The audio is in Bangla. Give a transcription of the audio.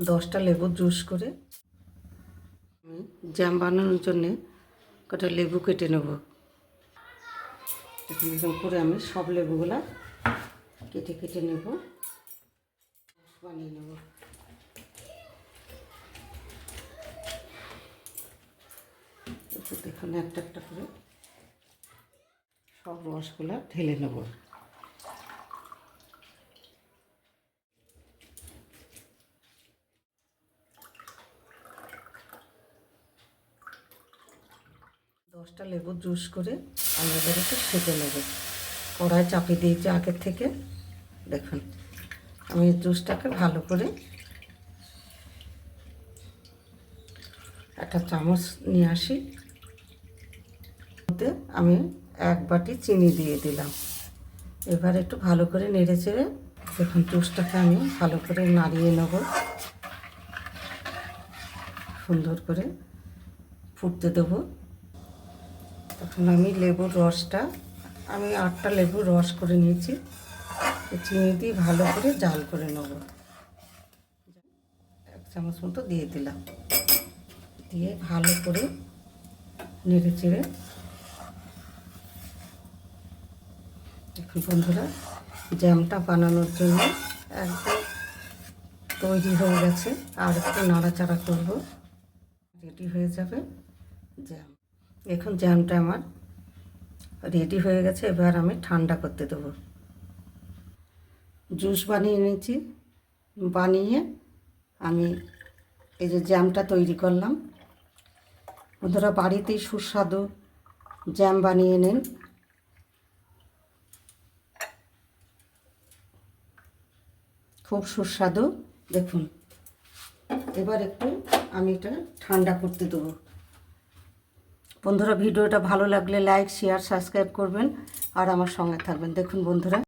10টা লেবুর জুস করে আমি জ্যাম বানানোর জন্যে কটা লেবু কেটে নেব। এরকম করে আমি সব লেবুগুলা কেটে কেটে নেব, বানিয়ে নেব। দেখুন একটা একটা করে সব রসগুলা ঢেলে নেব। দশটা লেবুর জুস করে আমি এবার একটু সেঁকে নেব। কড়াই চাপিয়ে দিয়েছি আগের থেকে। দেখুন আমি জুসটাকে ভালো করে একটা চামচ নিয়ে আসি, ওতে আমি 1 বাটি চিনি দিয়ে দিলাম। এবার একটু ভালো করে নেড়ে চেড়ে দেখুন জুসটাকে আমি ভালো করে নাড়িয়ে নেব, সুন্দর করে ফুটতে দেবো। তখন আমি লেবুর রসটা, আমি 8টা লেবুর রস করে নিয়েছি, চিনি দিয়ে ভালো করে জাল করে নেব। 1 চামচ মতো দিয়ে দিলাম, দিয়ে ভালো করে নেড়ে চেড়ে দেখুন বন্ধুরা জ্যামটা বানানোর জন্য একদম তৈরি হয়ে গেছে। আর একটু নাড়াচাড়া করব, রেডি হয়ে যাবে জ্যাম। এখন জ্যামটা আমার রেডি হয়ে গেছে। এবার আমি ঠান্ডা করতে দেবো। জুস বানিয়ে নিয়েছি, বানিয়ে আমি এই যে জ্যামটা তৈরি করলাম। বন্ধুরা বাড়িতেই সুস্বাদু জ্যাম বানিয়ে নিন। খুব সুস্বাদু। দেখুন এবার একটু আমি এটা ঠান্ডা করতে দেবো। বন্ধুরা ভিডিওটা ভালো লাগলে লাইক, শেয়ার, সাবস্ক্রাইব করবেন আর আমার সঙ্গে থাকবেন। দেখুন বন্ধুরা